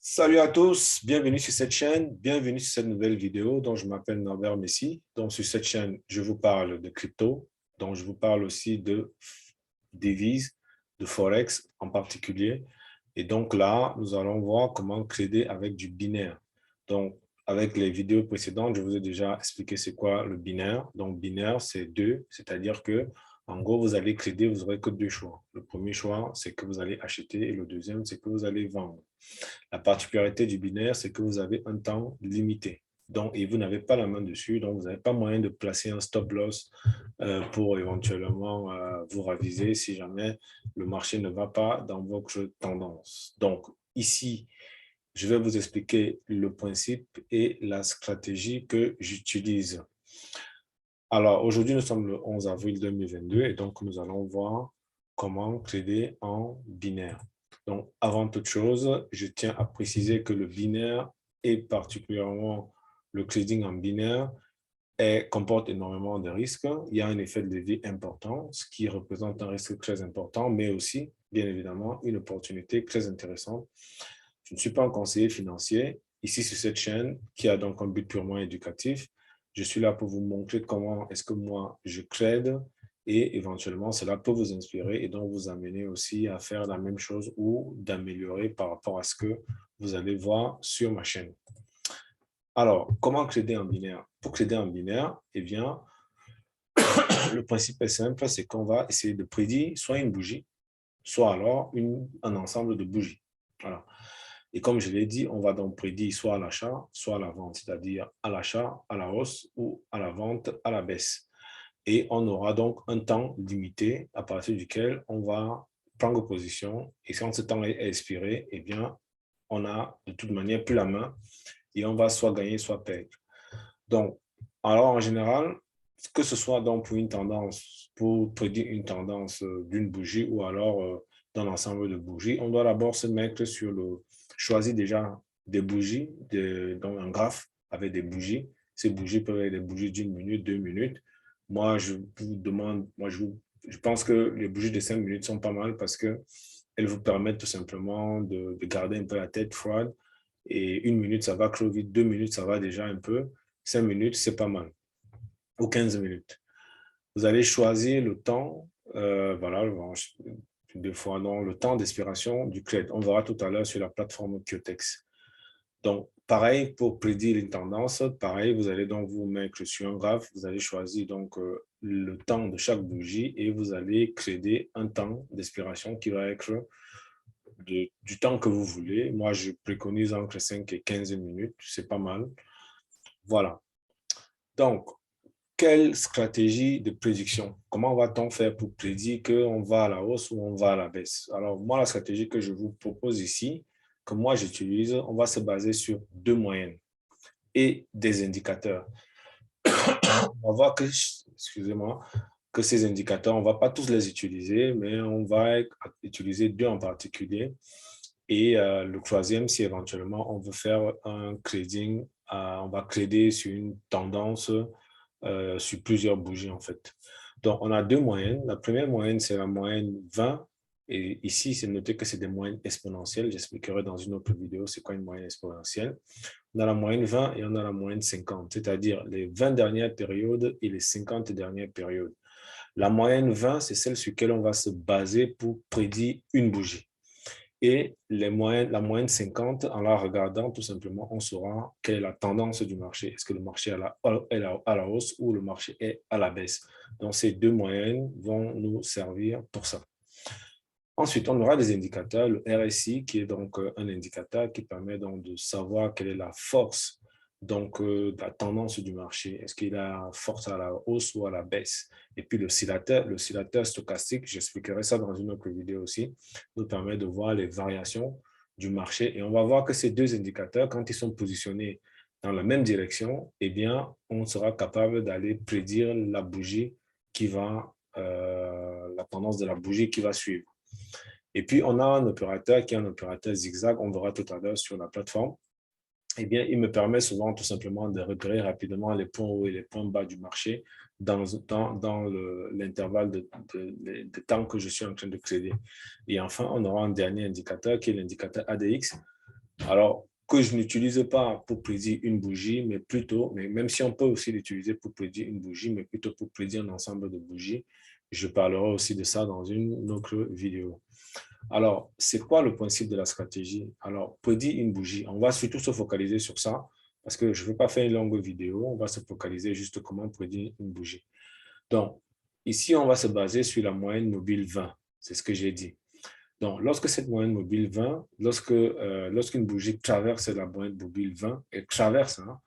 Salut à tous, bienvenue sur cette chaîne, bienvenue sur cette nouvelle vidéo dont je m'appelle Norbert Messi. Donc sur cette chaîne, je vous parle de crypto, donc je vous parle aussi de devises, de Forex en particulier. Et donc là, nous allons voir comment trader avec du binaire. Donc avec les vidéos précédentes, je vous ai déjà expliqué c'est quoi le binaire. Donc binaire, c'est deux, c'est-à-dire que en gros, vous allez trader, vous n'aurez que deux choix. Le premier choix, c'est que vous allez acheter et le deuxième, c'est que vous allez vendre. La particularité du binaire, c'est que vous avez un temps limité. Donc, et vous n'avez pas la main dessus, donc vous n'avez pas moyen de placer un stop loss pour éventuellement vous raviser si jamais le marché ne va pas dans votre tendance. Donc, ici, je vais vous expliquer le principe et la stratégie que j'utilise. Alors, aujourd'hui, nous sommes le 11 avril 2022 et donc nous allons voir comment trader en binaire. Donc, avant toute chose, je tiens à préciser que le binaire et particulièrement le trading en binaire comporte énormément de risques. Il y a un effet de levier important, ce qui représente un risque très important, mais aussi, bien évidemment, une opportunité très intéressante. Je ne suis pas un conseiller financier. Ici, sur cette chaîne, qui a donc un but purement éducatif, je suis là pour vous montrer comment est-ce que moi, je trade et éventuellement, cela peut vous inspirer et donc vous amener aussi à faire la même chose ou d'améliorer par rapport à ce que vous allez voir sur ma chaîne. Alors, comment trader en binaire? Pour trader en binaire, eh bien, le principe est simple, c'est qu'on va essayer de prédire soit une bougie, soit alors un ensemble de bougies. Voilà. Et comme je l'ai dit, on va donc prédire soit à l'achat, soit à la vente, c'est-à-dire à l'achat, à la hausse ou à la vente, à la baisse. Et on aura donc un temps limité à partir duquel on va prendre position. Et quand ce temps est expiré, eh bien, on a de toute manière plus la main et on va soit gagner, soit perdre. Donc, alors en général, que ce soit donc pour une tendance, pour prédire une tendance d'une bougie ou alors d'un ensemble de bougies, on doit d'abord se mettre sur choisir déjà des bougies, donc un graphe avec des bougies. Ces bougies peuvent être des bougies d'une minute, 2 minutes. Moi, je vous demande, je pense que les bougies de 5 minutes sont pas mal parce que elles vous permettent tout simplement de garder un peu la tête froide. Et 1 minute, ça va trop vite. 2 minutes, ça va déjà un peu. 5 minutes, c'est pas mal. Ou 15 minutes. Vous allez choisir le temps, voilà, deux fois non, le temps d'expiration du trade. On verra tout à l'heure sur la plateforme Qtex. Donc, pareil pour prédire une tendance, pareil, vous allez donc vous mettre sur un graphe, vous allez choisir donc le temps de chaque bougie et vous allez créer un temps d'expiration qui va être du temps que vous voulez. Moi, je préconise entre 5 et 15 minutes, c'est pas mal. Voilà. Donc, quelle stratégie de prédiction? Comment va-t-on faire pour prédire qu'on va à la hausse ou on va à la baisse? Alors, moi, la stratégie que je vous propose ici, que moi j'utilise, on va se baser sur deux moyennes et des indicateurs. On va voir que, excusez-moi, que ces indicateurs, on ne va pas tous les utiliser, mais on va utiliser deux en particulier. Et le troisième, si éventuellement on veut faire un trading, on va trader sur une tendance sur plusieurs bougies en fait. Donc, on a deux moyennes. La première moyenne, c'est la moyenne 20. Et ici, c'est noté que c'est des moyennes exponentielles. J'expliquerai dans une autre vidéo c'est quoi une moyenne exponentielle. On a la moyenne 20 et on a la moyenne 50, c'est-à-dire les 20 dernières périodes et les 50 dernières périodes. La moyenne 20, c'est celle sur laquelle on va se baser pour prédire une bougie. Et la moyenne 50, en la regardant, tout simplement, on saura quelle est la tendance du marché. Est-ce que le marché est à la hausse ou le marché est à la baisse? Donc, ces deux moyennes vont nous servir pour ça. Ensuite, on aura des indicateurs, le RSI, qui est donc un indicateur qui permet donc de savoir quelle est la force donc, de la tendance du marché. Est-ce qu'il a force à la hausse ou à la baisse? Et puis l'oscillateur stochastique, j'expliquerai ça dans une autre vidéo aussi, nous permet de voir les variations du marché. Et on va voir que ces deux indicateurs, quand ils sont positionnés dans la même direction, eh bien, on sera capable d'aller prédire la bougie qui va, la tendance de la bougie qui va suivre. Et puis, on a un opérateur qui est un opérateur zigzag, on verra tout à l'heure sur la plateforme. Eh bien, il me permet souvent tout simplement de repérer rapidement les points hauts et les points bas du marché dans l'intervalle de temps que je suis en train de trader. Et enfin, on aura un dernier indicateur qui est l'indicateur ADX Alors, que je n'utilise pas pour prédire une bougie, mais plutôt, mais même si on peut aussi l'utiliser pour prédire une bougie, mais plutôt pour prédire un ensemble de bougies. Je parlerai aussi de ça dans une autre vidéo. Alors, c'est quoi le principe de la stratégie? Alors, prédire une bougie, on va surtout se focaliser sur ça, parce que je ne veux pas faire une longue vidéo, on va se focaliser juste comment prédire une bougie. Donc, ici, on va se baser sur la moyenne mobile 20, c'est ce que j'ai dit. Donc, lorsque cette moyenne mobile 20, lorsqu'une bougie traverse la moyenne mobile 20, elle traverse, hein,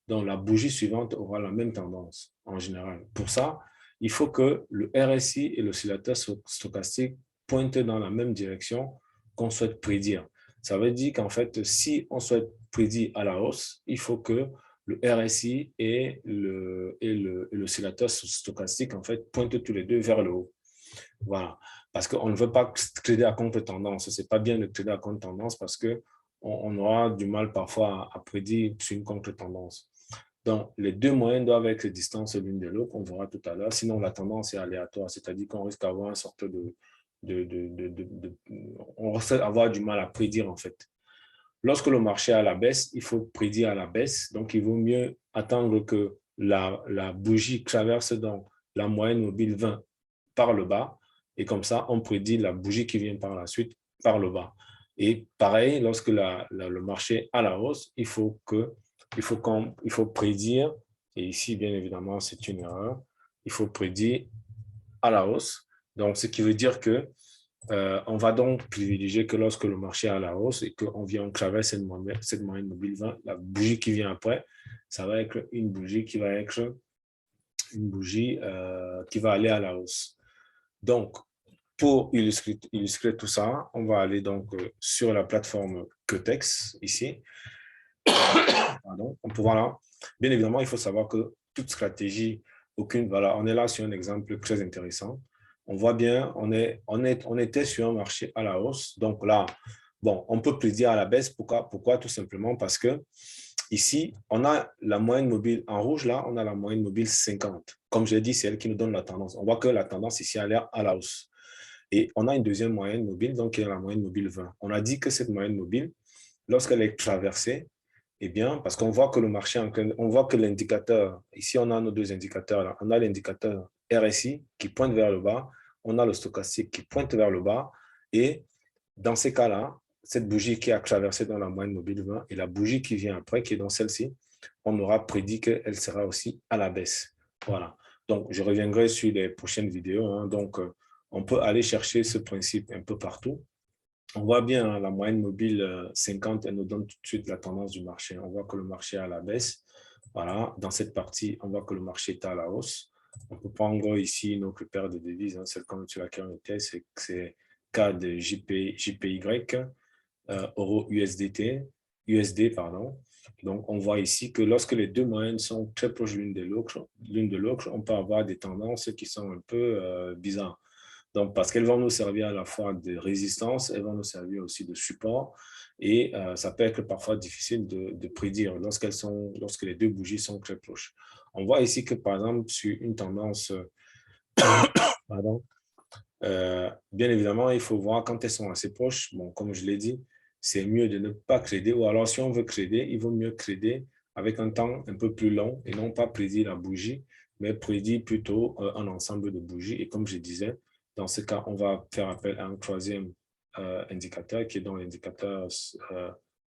donc la bougie suivante aura la même tendance en général. Pour ça, il faut que le RSI et l'oscillateur stochastique pointent dans la même direction qu'on souhaite prédire. Ça veut dire qu'en fait, si on souhaite prédire à la hausse, il faut que le RSI et l'oscillateur stochastique en fait, pointent tous les deux vers le haut. Voilà. Parce qu'on ne veut pas trader à contre-tendance. Ce n'est pas bien de trader à contre-tendance parce qu'on aura du mal parfois à prédire sur une contre-tendance. Donc, les deux moyennes doivent être distances l'une de l'autre, on verra tout à l'heure. Sinon, la tendance est aléatoire, c'est-à-dire qu'on risque d'avoir une sorte on risque d'avoir du mal à prédire en fait. Lorsque le marché est à la baisse, il faut prédire à la baisse. Donc, il vaut mieux attendre que la bougie traverse donc la moyenne mobile 20 par le bas. Et comme ça, on prédit la bougie qui vient par la suite par le bas. Et pareil, lorsque le marché est à la hausse, il faut prédire, et ici, bien évidemment, c'est une erreur, il faut prédire à la hausse. Donc, ce qui veut dire que on va donc privilégier que lorsque le marché est à la hausse et qu'on traverse cette moyenne mobile 20, la bougie qui vient après, ça va être une bougie qui va aller à la hausse. Donc, pour illustrer tout ça, on va aller donc sur la plateforme Quetex ici. Pardon. Voilà. Bien évidemment, il faut savoir que toute stratégie, voilà, on est là sur un exemple très intéressant. On voit bien, on était sur un marché à la hausse. Donc là, bon, on peut prédire à la baisse. Pourquoi? Tout simplement parce que ici, on a la moyenne mobile en rouge. Là, on a la moyenne mobile 50. Comme je l'ai dit, c'est elle qui nous donne la tendance. On voit que la tendance ici a l'air à la hausse. Et on a une deuxième moyenne mobile, donc qui est la moyenne mobile 20. On a dit que cette moyenne mobile, lorsqu'elle est traversée, eh bien, parce qu'on voit que le marché, on voit que l'indicateur, ici on a nos deux indicateurs, là. On a l'indicateur RSI qui pointe vers le bas, on a le stochastique qui pointe vers le bas, et dans ces cas-là, cette bougie qui a traversé dans la moyenne mobile 20 et la bougie qui vient après, qui est dans celle-ci, on aura prédit qu'elle sera aussi à la baisse. Voilà. Donc, je reviendrai sur les prochaines vidéos. Hein. Donc, on peut aller chercher ce principe un peu partout. On voit bien hein, la moyenne mobile 50, elle nous donne tout de suite la tendance du marché. On voit que le marché est à la baisse. Voilà, dans cette partie, on voit que le marché est à la hausse. On peut prendre ici notre paire de devises, hein, celle sur laquelle on était, c'est CAD JPY, euro USD, pardon. Donc, on voit ici que lorsque les deux moyennes sont très proches l'une de l'autre, on peut avoir des tendances qui sont un peu bizarres. Donc, parce qu'elles vont nous servir à la fois de résistance, elles vont nous servir aussi de support. Et ça peut être parfois difficile de prédire lorsque les deux bougies sont très proches. On voit ici que, par exemple, sur une tendance, pardon, bien évidemment, il faut voir quand elles sont assez proches. Bon, comme je l'ai dit, c'est mieux de ne pas trader. Ou alors, si on veut trader, il vaut mieux trader avec un temps un peu plus long et non pas prédire la bougie, mais prédire plutôt un ensemble de bougies. Et comme je disais, dans ce cas, on va faire appel à un troisième indicateur qui est dans l'indicateur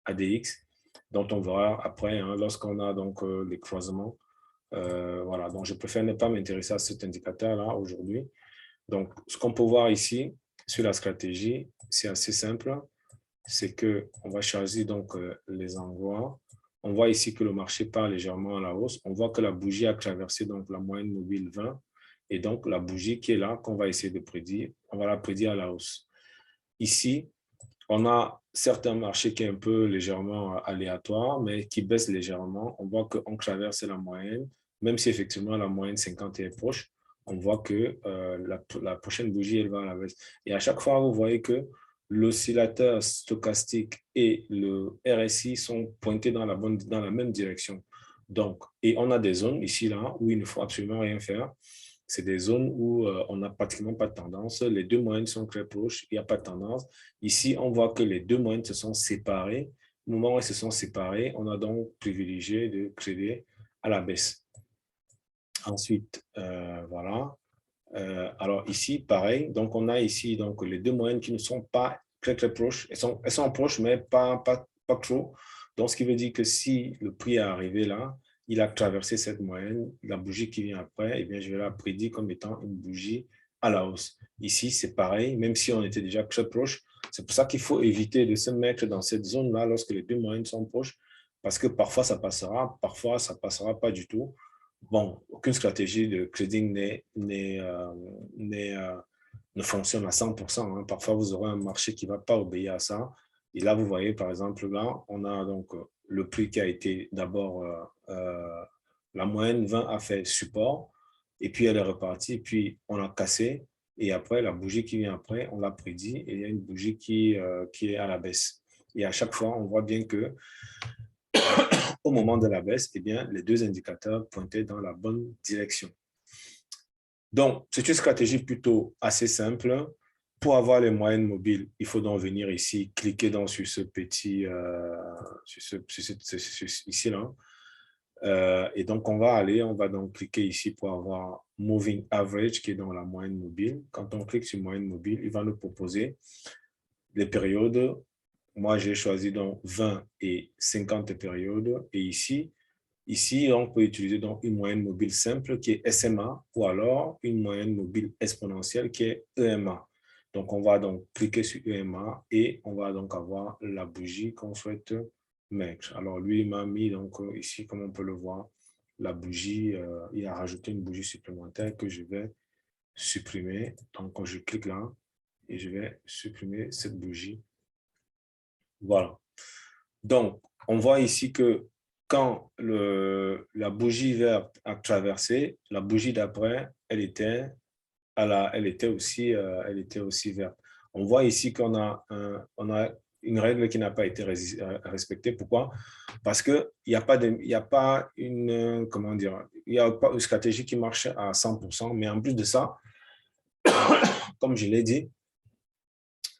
ADX, dont on verra après, hein, lorsqu'on a donc les croisements. Voilà, donc je préfère ne pas m'intéresser à cet indicateur-là aujourd'hui. Donc, ce qu'on peut voir ici sur la stratégie, c'est assez simple. C'est qu'on va choisir donc les endroits. On voit ici que le marché part légèrement à la hausse. On voit que la bougie a traversé donc la moyenne mobile 20. Et donc, la bougie qui est là, qu'on va essayer de prédire, on va la prédire à la hausse. Ici, on a certains marchés qui est un peu légèrement aléatoire, mais qui baissent légèrement. On voit qu'on traverse la moyenne, même si effectivement la moyenne 50 est proche, on voit que la prochaine bougie, elle va à la baisse. Et à chaque fois, vous voyez que l'oscillateur stochastique et le RSI sont pointés dans la même direction. Donc, et on a des zones ici, là, où il ne faut absolument rien faire. C'est des zones où on n'a pratiquement pas de tendance. Les deux moyennes sont très proches, il n'y a pas de tendance. Ici, on voit que les deux moyennes se sont séparées, moment où ils se sont séparés, on a donc privilégié de trader à la baisse. Ensuite, voilà. Alors ici, pareil, donc on a ici donc, les deux moyennes qui ne sont pas très proches. Elles sont proches, mais pas trop. Donc, ce qui veut dire que si le prix est arrivé là, il a traversé cette moyenne, la bougie qui vient après, eh bien, je vais la prédire comme étant une bougie à la hausse. Ici, c'est pareil, même si on était déjà très proche. C'est pour ça qu'il faut éviter de se mettre dans cette zone-là lorsque les deux moyennes sont proches, parce que parfois ça passera, parfois ça passera pas du tout. Bon, aucune stratégie de trading ne fonctionne à 100%. Hein. Parfois, vous aurez un marché qui ne va pas obéir à ça. Et là, vous voyez, par exemple, là, on a donc le prix qui a été d'abord, la moyenne 20 a fait support, et puis elle est repartie, puis on a cassé, et après, la bougie qui vient après, on l'a prédit, et il y a une bougie qui est à la baisse. Et à chaque fois, on voit bien que au moment de la baisse, eh bien, les deux indicateurs pointaient dans la bonne direction. Donc, c'est une stratégie plutôt assez simple. Pour avoir les moyennes mobiles, il faut donc venir ici, cliquer donc sur ce petit, ici là. Et donc, on va donc cliquer ici pour avoir Moving Average, qui est dans la moyenne mobile. Quand on clique sur moyenne mobile, il va nous proposer les périodes. Moi, j'ai choisi donc 20 et 50 périodes. Et ici, on peut utiliser donc une moyenne mobile simple qui est SMA ou alors une moyenne mobile exponentielle qui est EMA. Donc, on va donc cliquer sur EMA et on va donc avoir la bougie qu'on souhaite mettre. Alors, lui, il m'a mis donc ici, comme on peut le voir, la bougie, il a rajouté une bougie supplémentaire que je vais supprimer. Donc, quand je clique là et je vais supprimer cette bougie. Voilà. Donc, on voit ici que quand la bougie verte a traversé, la bougie d'après, elle était aussi verte. On voit ici qu'on a, une règle qui n'a pas été respectée. Pourquoi? Parce qu'il n'y a pas une, comment dire, il y a pas une stratégie qui marche à 100%, mais en plus de ça, comme je l'ai dit,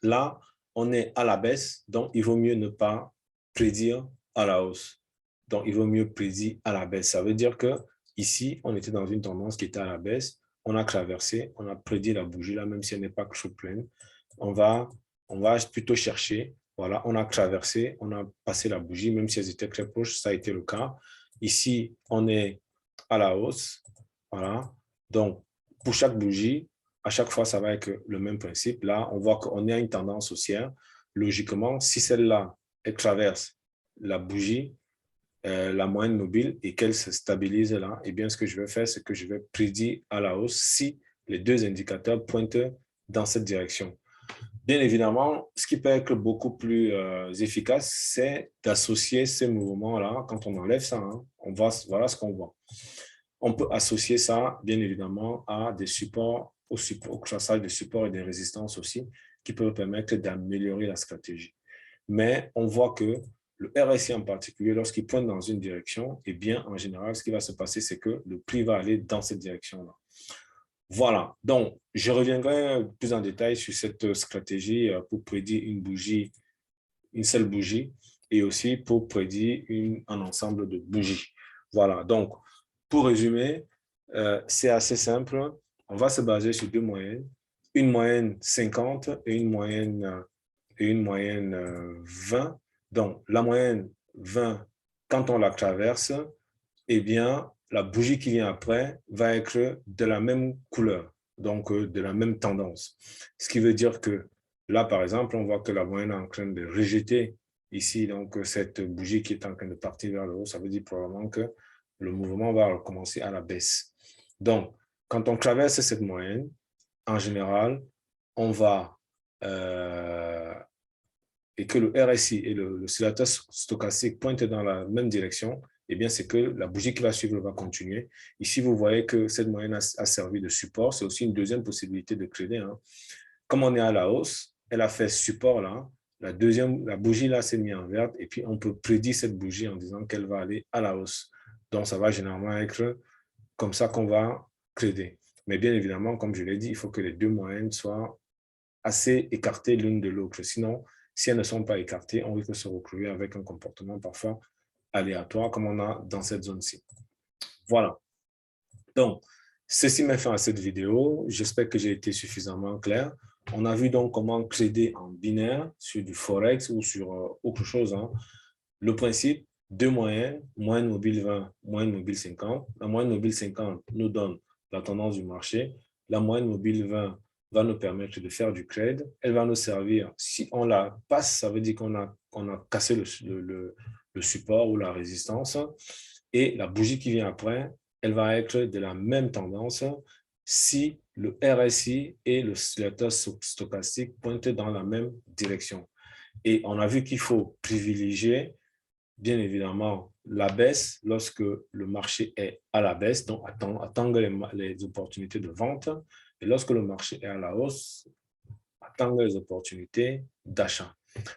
là, on est à la baisse, donc il vaut mieux ne pas prédire à la hausse. Donc, il vaut mieux prédire à la baisse. Ça veut dire que ici, on était dans une tendance qui était à la baisse. On a traversé, on a prédit la bougie là, même si elle n'est pas trop pleine. On va plutôt chercher. Voilà, on a traversé, on a passé la bougie, même si elles étaient très proches, ça a été le cas. Ici, on est à la hausse. Voilà. Donc, pour chaque bougie, à chaque fois, ça va être le même principe. Là, on voit qu'on est à une tendance haussière. Logiquement, si celle-là, elle traverse la bougie, la moyenne mobile et qu'elle se stabilise là, eh bien, ce que je vais faire, c'est que je vais prédire à la hausse si les deux indicateurs pointent dans cette direction. Bien évidemment, ce qui peut être beaucoup plus efficace, c'est d'associer ces mouvements-là. Quand on enlève ça, hein, voilà ce qu'on voit. On peut associer ça, bien évidemment, à des supports, au traçage des supports et des résistances aussi, qui peuvent permettre d'améliorer la stratégie. Mais on voit que le RSI en particulier, lorsqu'il pointe dans une direction, eh bien, en général, ce qui va se passer, c'est que le prix va aller dans cette direction-là. Voilà. Donc, je reviendrai plus en détail sur cette stratégie pour prédire une seule bougie, et aussi pour prédire un ensemble de bougies. Voilà. Donc, pour résumer, c'est assez simple. On va se baser sur deux moyennes. Une moyenne 50 et une moyenne 20. Donc, la moyenne 20, quand on la traverse, eh bien, la bougie qui vient après va être de la même couleur, donc de la même tendance. Ce qui veut dire que là, par exemple, on voit que la moyenne est en train de rejeter ici, donc cette bougie qui est en train de partir vers le haut. Ça veut dire probablement que le mouvement va recommencer à la baisse. Donc, quand on traverse cette moyenne, en général, on va et que le RSI et l'oscillateur stochastique pointent dans la même direction, eh bien, c'est que la bougie qui va suivre va continuer. Ici, vous voyez que cette moyenne a servi de support. C'est aussi une deuxième possibilité de trader. Hein. Comme on est à la hausse, elle a fait support là. La bougie là s'est mise en verte et puis on peut prédire cette bougie en disant qu'elle va aller à la hausse. Donc, ça va généralement être comme ça qu'on va trader. Mais bien évidemment, comme je l'ai dit, il faut que les deux moyennes soient assez écartées l'une de l'autre. Sinon, Si elles ne sont pas écartées, on risque de se retrouver avec un comportement parfois aléatoire comme on a dans cette zone-ci. Voilà. Donc, ceci met fin à cette vidéo. J'espère que j'ai été suffisamment clair. On a vu donc comment trader en binaire sur du Forex ou sur autre chose. Hein. Le principe, deux moyennes, moyenne mobile 20, moyenne mobile 50. La moyenne mobile 50 nous donne la tendance du marché. La moyenne mobile 20 va nous permettre de faire du trade. Elle va nous servir, si on la passe, ça veut dire qu'on a cassé le support ou la résistance. Et la bougie qui vient après, elle va être de la même tendance si le RSI et le oscillateur stochastique pointent dans la même direction. Et on a vu qu'il faut privilégier, bien évidemment, la baisse lorsque le marché est à la baisse, donc attendre les opportunités de vente. Et lorsque le marché est à la hausse, attendre les opportunités d'achat.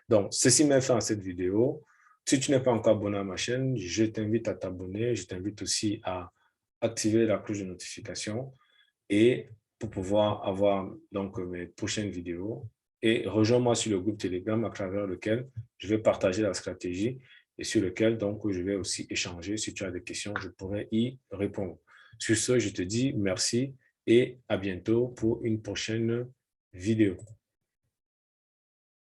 Donc, ceci met fin à cette vidéo. Si tu n'es pas encore abonné à ma chaîne, je t'invite à t'abonner. Je t'invite aussi à activer la cloche de notification et pour pouvoir avoir donc mes prochaines vidéos. Et rejoins-moi sur le groupe Telegram à travers lequel je vais partager la stratégie et sur lequel donc je vais aussi échanger. Si tu as des questions, je pourrai y répondre. Sur ce, je te dis merci et à bientôt pour une prochaine vidéo.